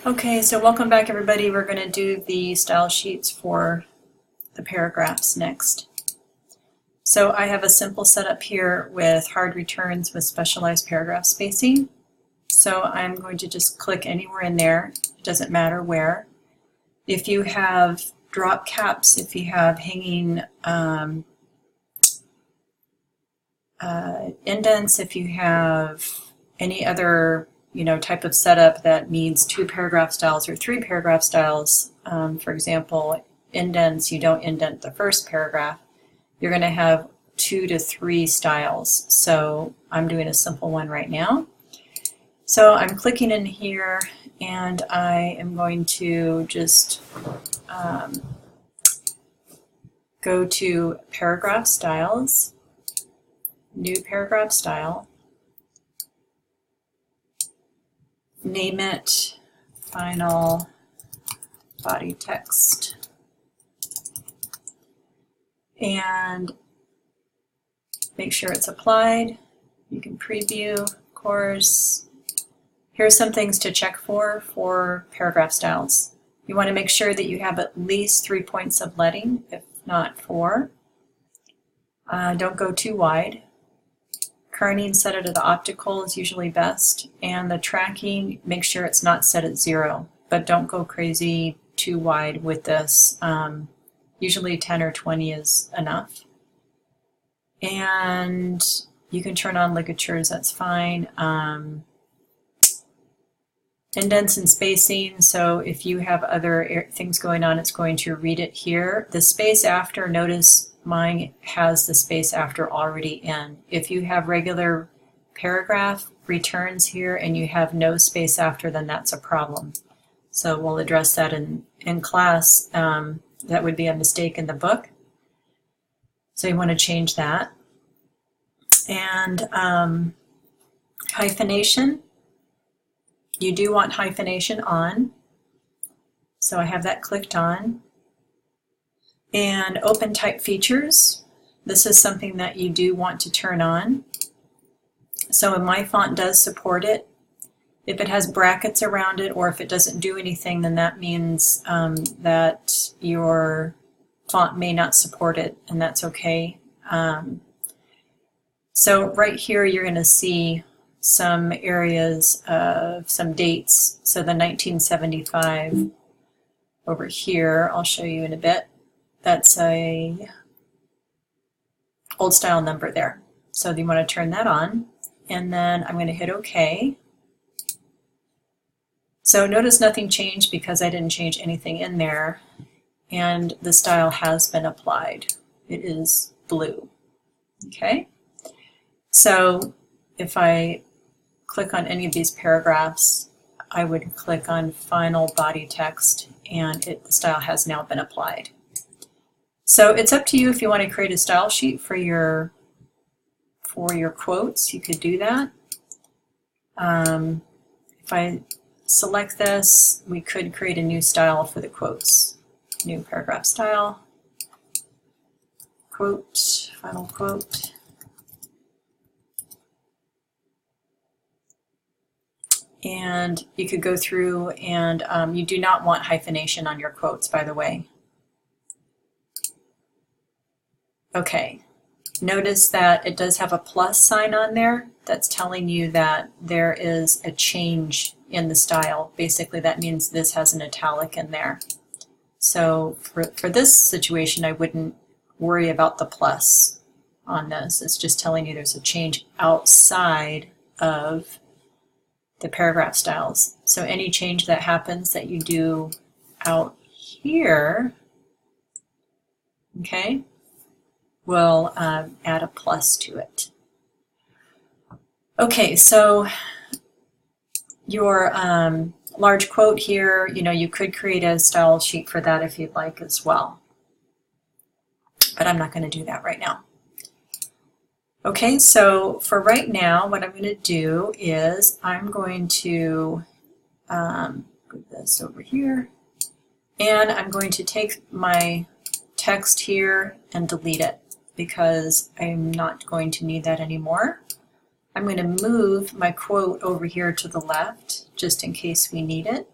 Okay, so welcome back everybody. We're going to do the style sheets for the paragraphs next. So I have a simple setup here with hard returns with specialized paragraph spacing. So I'm going to just click anywhere in there. It doesn't matter where. If you have drop caps, if you have hanging indents, if you have any other type of setup that needs 2 paragraph styles or 3 paragraph styles, for example, indents, you don't indent the first paragraph, you're going to have 2 to 3 styles. So I'm doing a simple one right now. So I'm clicking in here and I am going to just go to paragraph styles, new paragraph style, name it final body text, and make sure it's applied. You can preview, of course. Here's some things to check for paragraph styles. You want to make sure that you have at least 3 points of leading, if not 4. Don't go too wide. Kerning set it at optical is usually best, and the tracking, make sure it's not set at 0, but don't go crazy too wide with this. Usually 10 or 20 is enough. And you can turn on ligatures, that's fine. Indents and spacing, so if you have other things going on, it's going to read it here. The space after, notice mine has the space after already in. If you have regular paragraph returns here and you have no space after, then that's a problem. So we'll address that in class. That would be a mistake in the book. So you want to change that. And hyphenation. You do want hyphenation on, so I have that clicked on. And open type features, this is something that you do want to turn on. So my font does support it. If it has brackets around it or if it doesn't do anything, then that means that your font may not support it, and that's okay. So right here you're going to see some areas of some dates. So the 1975 over here, I'll show you in a bit. That's a old style number there. So you want to turn that on, and then I'm going to hit OK. So notice nothing changed because I didn't change anything in there, and the style has been applied. It is blue. Okay. So if I click on any of these paragraphs, I would click on final body text, and the style has now been applied. So it's up to you if you want to create a style sheet for your quotes. You could do that. If I select this, we could create a new style for the quotes. New paragraph style, quote, final quote. And you could go through and you do not want hyphenation on your quotes, by the way. Okay, notice that it does have a plus sign on there. That's telling you that there is a change in the style. Basically, that means this has an italic in there. So for this situation, I wouldn't worry about the plus on this. It's just telling you there's a change outside of the paragraph styles. So any change that happens that you do out here, okay, will add a plus to it. Okay, so your large quote here, you could create a style sheet for that if you'd like as well. But I'm not going to do that right now. Okay, so for right now, what I'm going to do is I'm going to put this over here, and I'm going to take my text here and delete it because I'm not going to need that anymore. I'm going to move my quote over here to the left just in case we need it.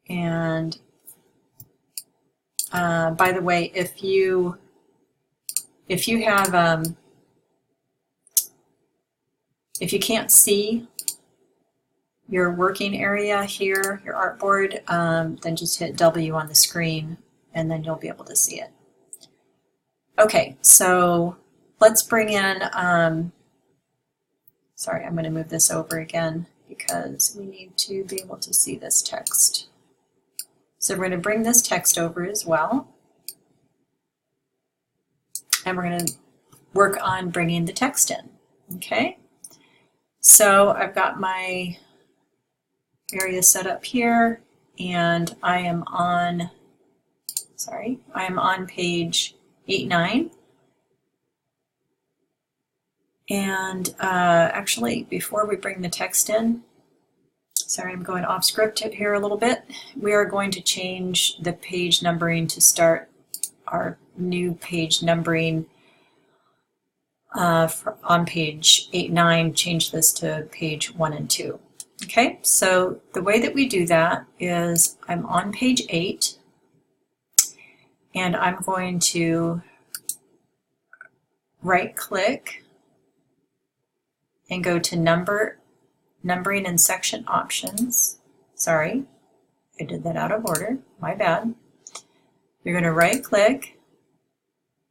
And by the way, if you have if you can't see your working area here, your artboard, then just hit W on the screen and then you'll be able to see it. Okay, so let's bring in, sorry, I'm going to move this over again because we need to be able to see this text. So we're going to bring this text over as well. And we're going to work on bringing the text in, okay? So I've got my area set up here, and I am on, I am on page 8-9. And actually, before we bring the text in, sorry, I'm going off script here a little bit. We are going to change the page numbering to start our new page numbering on page 8-9, change this to page 1 and 2. Okay, so the way that we do that is I'm on page 8 and I'm going to right click and go to numbering and section options. Sorry, I did that out of order, my bad. You're going to right click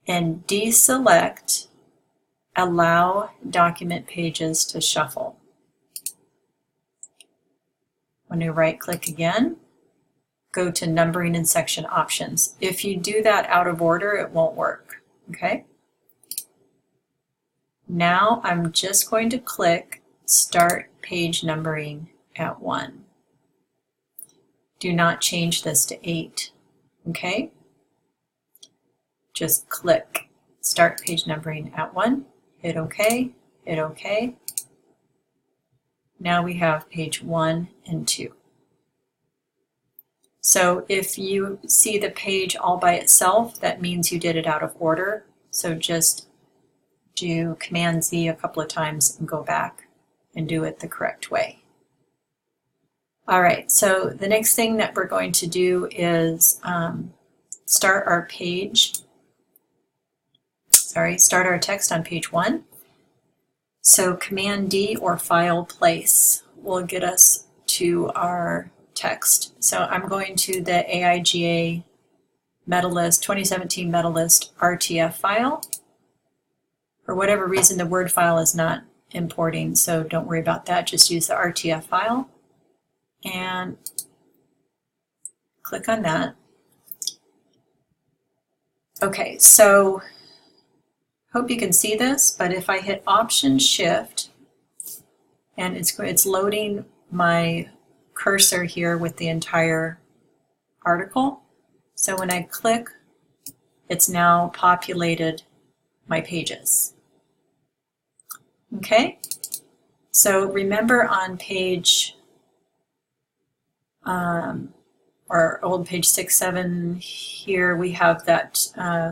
and deselect allow document pages to shuffle. When you right click again, go to numbering and section options. If you do that out of order, it won't work, okay? Now I'm just going to click start page numbering at 1. Do not change this to 8, okay? Just click start page numbering at 1, hit OK, hit OK. Now we have page 1 and 2. So if you see the page all by itself, that means you did it out of order. So just do Command Z a couple of times and go back and do it the correct way. All right, so the next thing that we're going to do is start our text on page 1. So Command D or File Place will get us to our text. So I'm going to the AIGA MetaList 2017 MetaList RTF file. For whatever reason, the Word file is not importing, so don't worry about that. Just use the RTF file and click on that. Okay, so hope you can see this, but if I hit Option Shift and it's loading my cursor here with the entire article. So when I click, it's now populated my pages. Okay, so remember on page or old page 6-7 here, we have that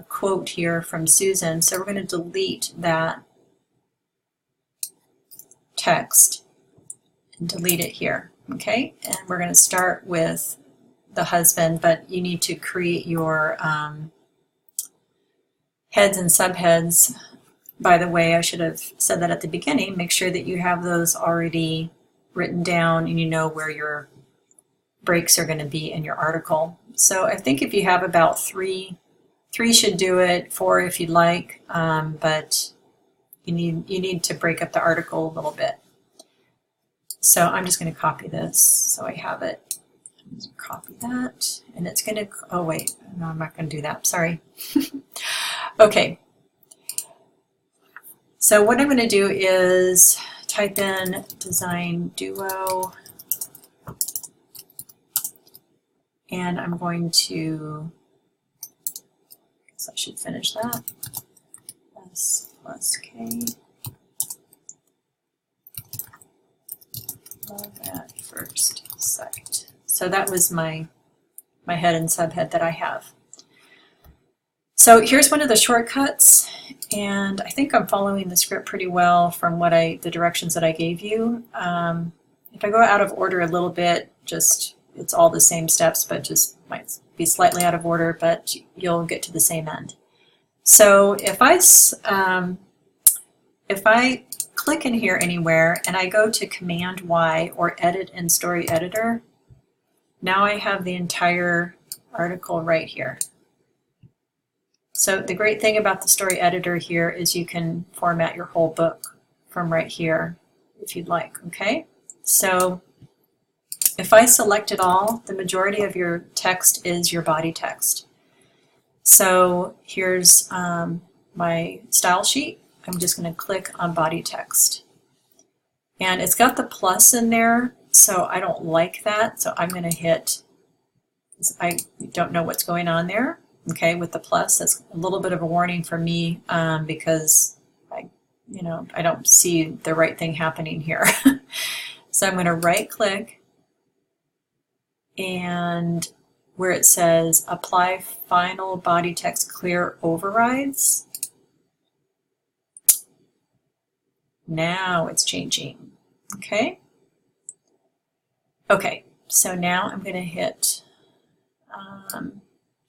quote here from Susan. So we're going to delete that text and delete it here. Okay, and we're going to start with the husband, but you need to create your heads and subheads. By the way, I should have said that at the beginning. Make sure that you have those already written down and you know where your breaks are going to be in your article. So I think if you have about three should do it, 4 if you'd like, but you need to break up the article a little bit. So I'm just going to copy this so I have it. Copy that, and it's going to, oh wait, no, I'm not going to do that, sorry. Okay, so what I'm going to do is type in Design Duo, and I'm going to, I guess I should finish that, S plus K. Love at first sight. So that was my head and subhead that I have. So here's one of the shortcuts, and I think I'm following the script pretty well from the directions that I gave you. If I go out of order a little bit, just it's all the same steps, but just might be slightly out of order, but you'll get to the same end. So if I click in here anywhere and I go to Command Y or Edit in Story Editor, now I have the entire article right here. So the great thing about the Story Editor here is you can format your whole book from right here if you'd like, okay? So if I select it all, the majority of your text is your body text. So here's my style sheet. I'm just going to click on body text. And it's got the plus in there, so I don't like that. So I'm going to hit, I don't know what's going on there, okay, with the plus. That's a little bit of a warning for me because I don't see the right thing happening here. So I'm going to right click, and where it says apply final body text clear overrides, now it's changing. Okay. Okay, so now I'm going to hit,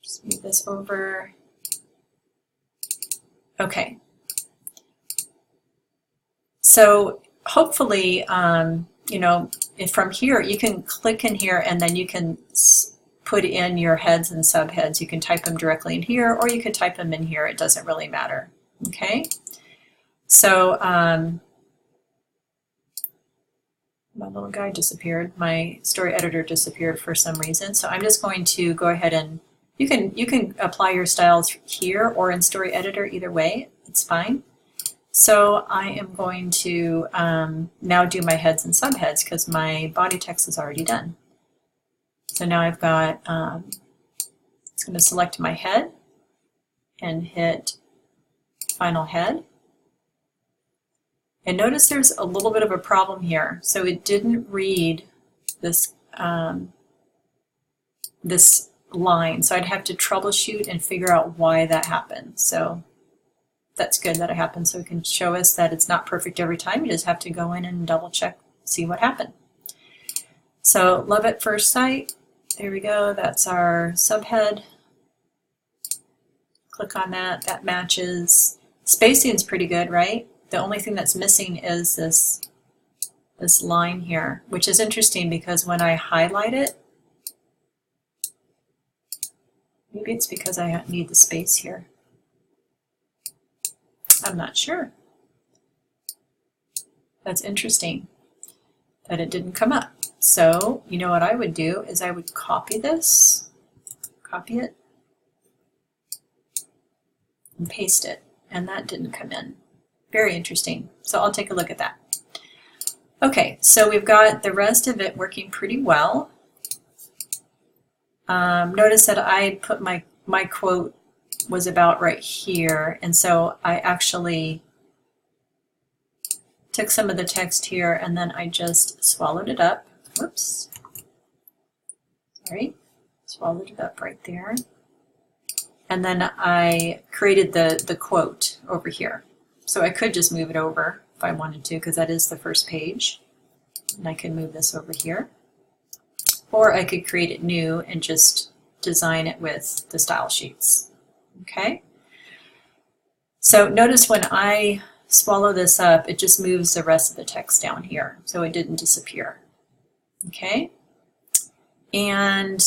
just move this over. Okay. So hopefully, if from here, you can click in here and then you can put in your heads and subheads. You can type them directly in here, or you could type them in here. It doesn't really matter. Okay. So my little guy disappeared. My story editor disappeared for some reason. So I'm just going to go ahead and you can apply your styles here or in story editor, either way. It's fine. So I am going to now do my heads and subheads because my body text is already done. So now I've got, it's going to select my head and hit final head. And notice there's a little bit of a problem here. So it didn't read this, this line. So I'd have to troubleshoot and figure out why that happened. So that's good that it happened, so it can show us that it's not perfect every time. You just have to go in and double check, see what happened. So love at first sight, there we go, that's our subhead. Click on that, that matches. Spacing's pretty good, right? The only thing that's missing is this line here, which is interesting because when I highlight it, maybe it's because I need the space here. I'm not sure. That's interesting that it didn't come up. So, you know what I would do is I would copy this, copy it, and paste it, and that didn't come in. Very interesting. So I'll take a look at that. Okay, so we've got the rest of it working pretty well. Notice that I put my quote was about right here, and so I actually took some of the text here and then I just swallowed it up. Whoops. Sorry. Swallowed it up right there. And then I created the quote over here. So I could just move it over if I wanted to, because that is the first page. And I can move this over here. Or I could create it new and just design it with the style sheets. Okay, so notice when I swallow this up, it just moves the rest of the text down here, so it didn't disappear. Okay, and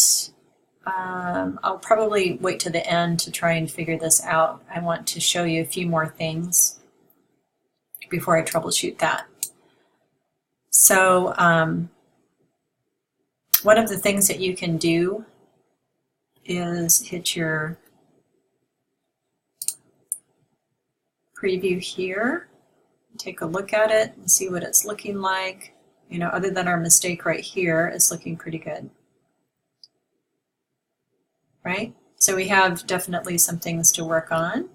I'll probably wait to the end to try and figure this out. I want to show you a few more things before I troubleshoot that. So one of the things that you can do is hit your preview here, take a look at it and see what it's looking like. You know, other than our mistake right here, it's looking pretty good. Right? So we have definitely some things to work on.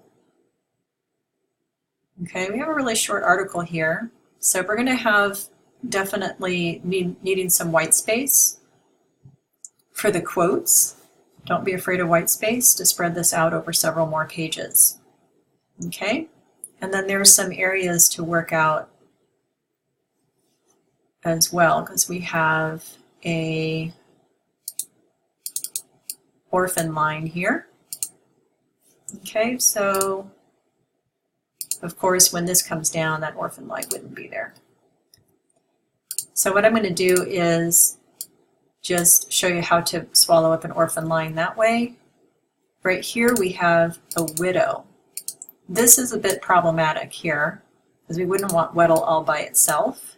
Okay, we have a really short article here. So we're going to have definitely needing some white space for the quotes. Don't be afraid of white space to spread this out over several more pages. Okay? And then there's some areas to work out as well, because we have a orphan line here. Okay, so of course when this comes down, that orphan line wouldn't be there. So what I'm going to do is just show you how to swallow up an orphan line that way. Right here we have a widow. This is a bit problematic here because we wouldn't want Weddle all by itself.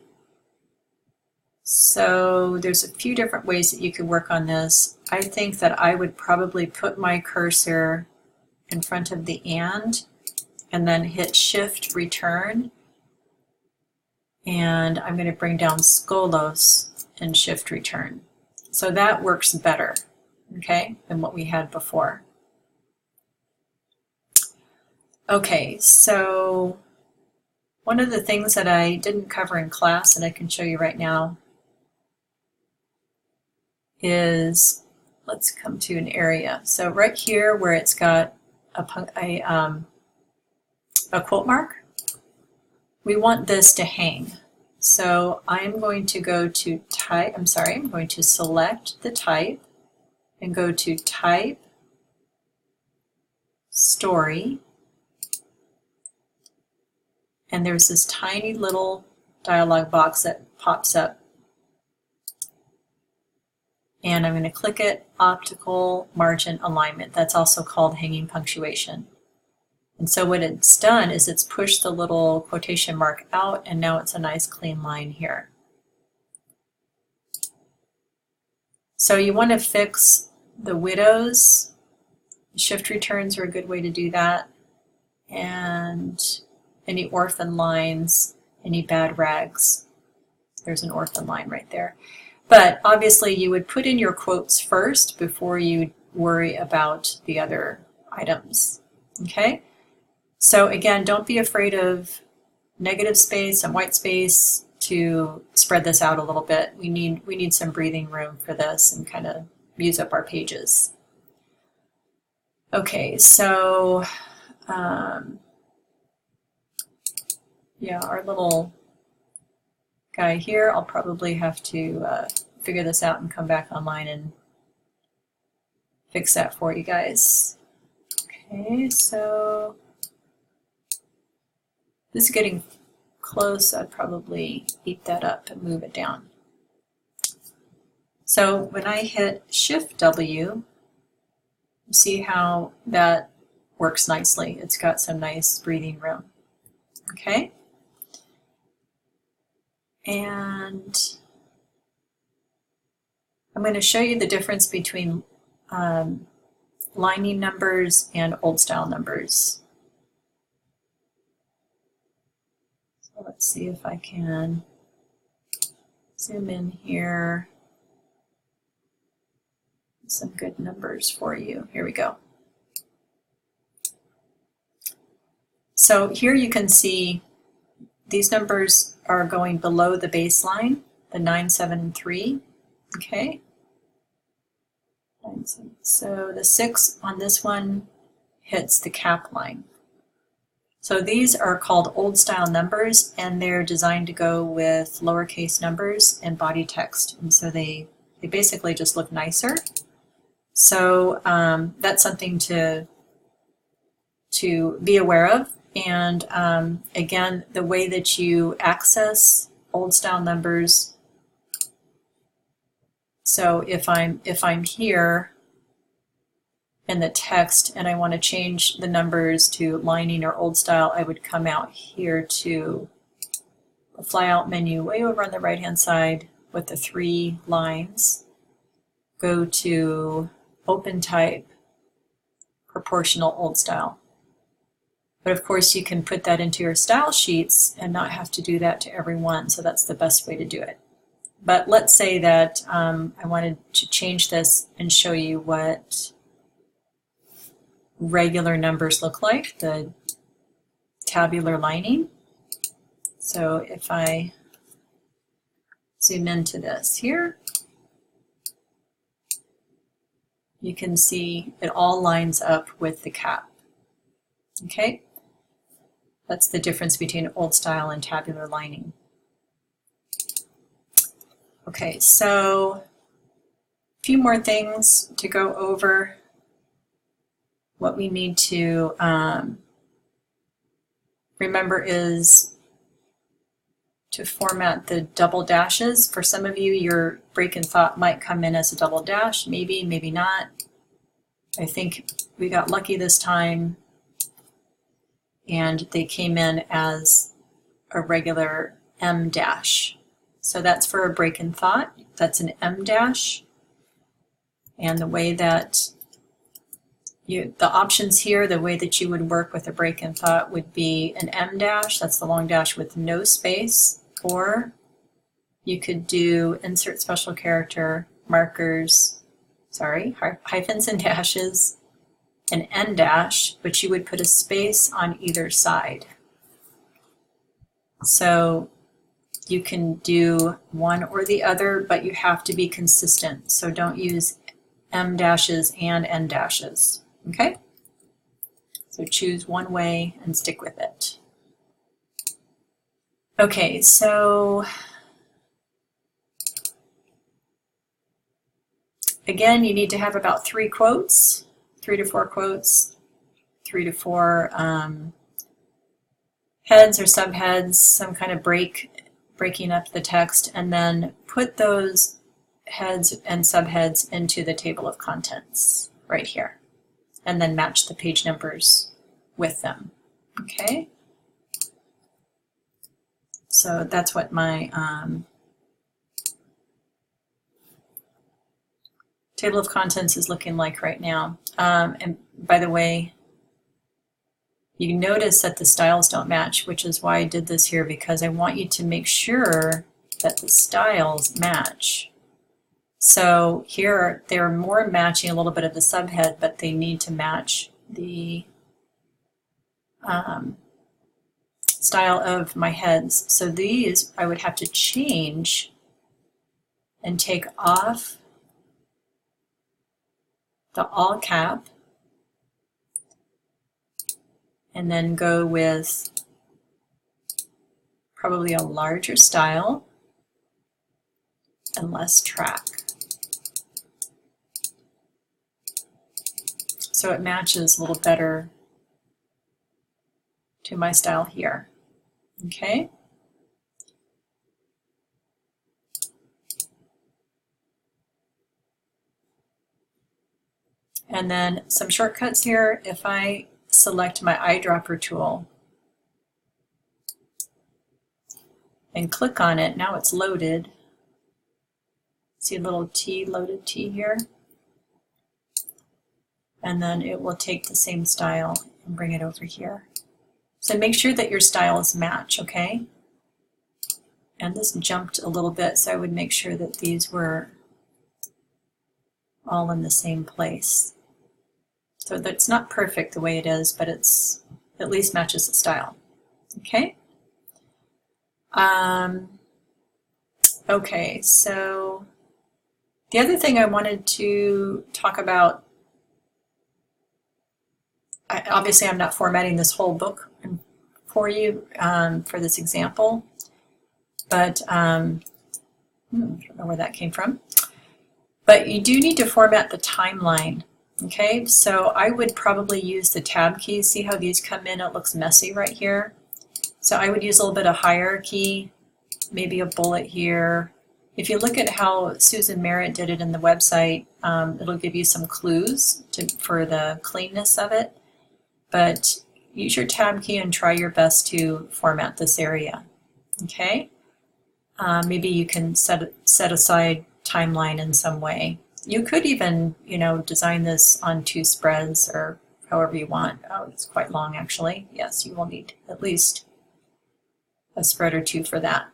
So there's a few different ways that you could work on this. I think that I would probably put my cursor in front of the and then hit Shift Return. And I'm going to bring down Skolos and Shift Return. So that works better, okay, than what we had before. Okay, so one of the things that I didn't cover in class and I can show you right now is, let's come to an area. So right here where it's got a quote mark, we want this to hang. So I'm going to go to type, I'm going to select the type and go to Type, Story, and there's this tiny little dialog box that pops up. And I'm going to click it, Optical Margin Alignment. That's also called hanging punctuation. And so what it's done is it's pushed the little quotation mark out, and now it's a nice clean line here. So you want to fix the widows. Shift returns are a good way to do that. And any orphan lines, any bad rags. There's an orphan line right there. But obviously you would put in your quotes first before you worry about the other items. Okay? So again, don't be afraid of negative space and white space to spread this out a little bit. We need some breathing room for this and kind of use up our pages. Okay, so yeah, our little guy here, I'll probably have to figure this out and come back online and fix that for you guys. Okay, so this is getting close. I'd probably eat that up and move it down. So when I hit Shift W, you see how that works nicely. It's got some nice breathing room. Okay? And I'm going to show you the difference between lining numbers and old style numbers. So let's see if I can zoom in here. Some good numbers for you. Here we go. So here you can see these numbers are going below the baseline, the 9, 7, and 3. Okay. So the 6 on this one hits the cap line. So these are called old style numbers, and they're designed to go with lowercase numbers and body text. And so they basically just look nicer. So that's something to be aware of. And again, the way that you access old style numbers. So if I'm here in the text and I want to change the numbers to lining or old style, I would come out here to the flyout menu way over on the right hand side with the 3 lines. Go to Open Type, Proportional Old Style. But of course you can put that into your style sheets and not have to do that to every one, so that's the best way to do it. But let's say that I wanted to change this and show you what regular numbers look like, the tabular lining. So if I zoom into this here, you can see it all lines up with the cap. Okay? That's the difference between old style and tabular lining. Okay, so a few more things to go over. what we need to remember is to format the double dashes. For some of you, your break in thought might come in as a double dash, maybe, maybe not. I think we got lucky this time and they came in as a regular M dash. So that's for a break in thought. That's an M dash. And the way that the options here, the way that you would work with a break in thought would be an M dash, that's the long dash with no space, or you could do insert special character, markers, hyphens and dashes, an N dash, but you would put a space on either side. So you can do one or the other, but you have to be consistent. So don't use M dashes and N dashes, okay? So choose one way and stick with it. Okay, so again, you need to have about 3 quotes, 3 to 4 quotes, 3 to 4 heads or subheads, some kind of breaking up the text, and then put those heads and subheads into the table of contents right here, and then match the page numbers with them, okay? So that's what my table of contents is looking like right now. And by the way, you notice that the styles don't match, which is why I did this here, because I want you to make sure that the styles match. So here they're more matching a little bit of the subhead, but they need to match the style of my heads. So these I would have to change and take off the all cap and then go with probably a larger style and less track. So it matches a little better to my style here, okay? And then some shortcuts here. If I select my eyedropper tool and click on it, now it's loaded. See a little T, loaded T here? And then it will take the same style and bring it over here. So make sure that your styles match, okay? And this jumped a little bit, so I would make sure that these were all in the same place. So that's not perfect the way it is, but it's at least matches the style, okay? Okay, so the other thing I wanted to talk about, obviously I'm not formatting this whole book for you for this example, but I don't know where that came from. But you do need to format the timeline, okay? So I would probably use the tab key. See how these come in? It looks messy right here. So I would use a little bit of hierarchy, maybe a bullet here. If you look at how Susan Merritt did it in the website, it'll give you some clues for the cleanness of it. But use your tab key and try your best to format this area, okay? Maybe you can set aside timeline in some way. You could even, design this on 2 spreads or however you want. Oh, it's quite long actually. Yes, you will need at least a spread or 2 for that.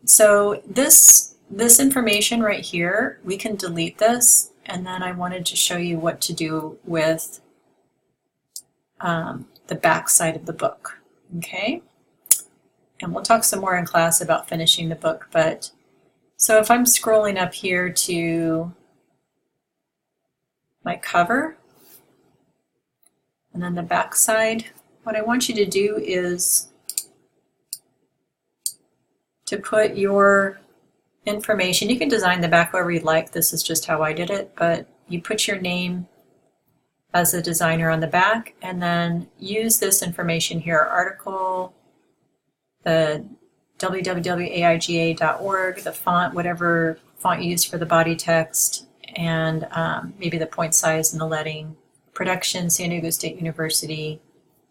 So this information right here, we can delete this, and then I wanted to show you what to do with the back side of the book, okay? And we'll talk some more in class about finishing the book, but so if I'm scrolling up here to my cover and then the back side, what I want you to do is to put your information. You can design the back however you'd like. This is just how I did it, but you put your name as a designer on the back, and then use this information here, article, the www.aiga.org, the font, whatever font you use for the body text, and maybe the point size and the leading, production, San Diego State University,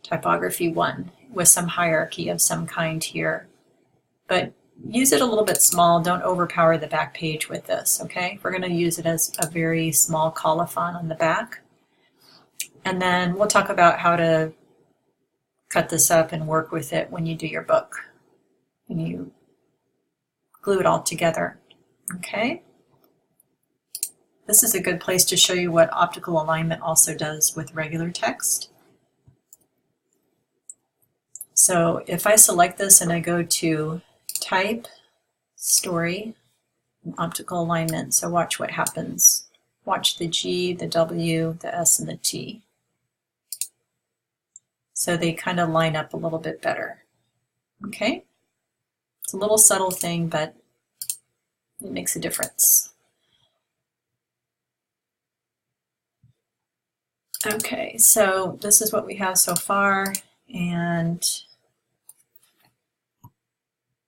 typography 1, with some hierarchy of some kind here. But use it a little bit small, don't overpower the back page with this, okay? We're going to use it as a very small colophon on the back. And then we'll talk about how to cut this up and work with it when you do your book, when you glue it all together, okay? This is a good place to show you what optical alignment also does with regular text. So if I select this and I go to Type, Story, and Optical Alignment, so watch what happens. Watch the G, the W, the S, and the T. So they kind of line up a little bit better. Okay? It's a little subtle thing, but it makes a difference. Okay, so this is what we have so far, and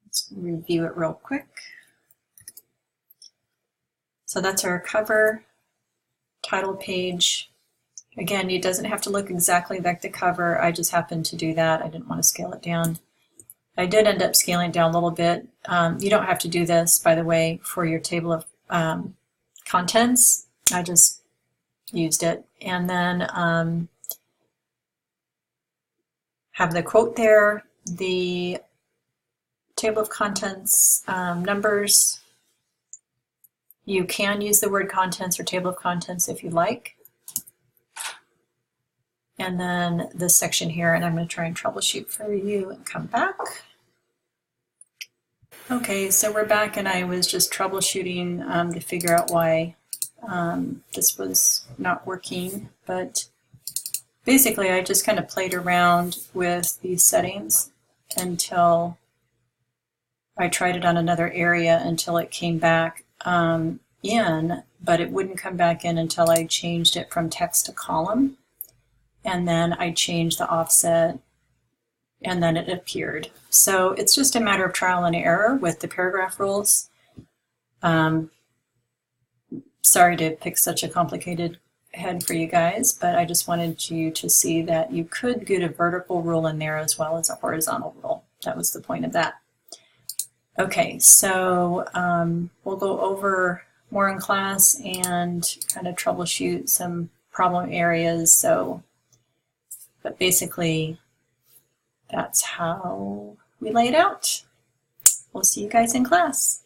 let's review it real quick. So that's our cover, title page. Again, it doesn't have to look exactly like the cover. I just happened to do that. I didn't want to scale it down. I did end up scaling it down a little bit. You don't have to do this, by the way, for your table of contents. I just used it. And then have the quote there, the table of contents numbers. You can use the word contents or table of contents if you like. And then this section here, and I'm going to try and troubleshoot for you and come back. Okay, so we're back, and I was just troubleshooting to figure out why this was not working, but basically I just kind of played around with these settings until I tried it on another area until it came back in, but it wouldn't come back in until I changed it from text to column, and then I changed the offset, and then it appeared. So it's just a matter of trial and error with the paragraph rules. Sorry to pick such a complicated head for you guys, but I just wanted you to see that you could get a vertical rule in there as well as a horizontal rule. That was the point of that. Okay, so we'll go over more in class and kind of troubleshoot some problem areas. So, but basically, that's how we lay it out. We'll see you guys in class.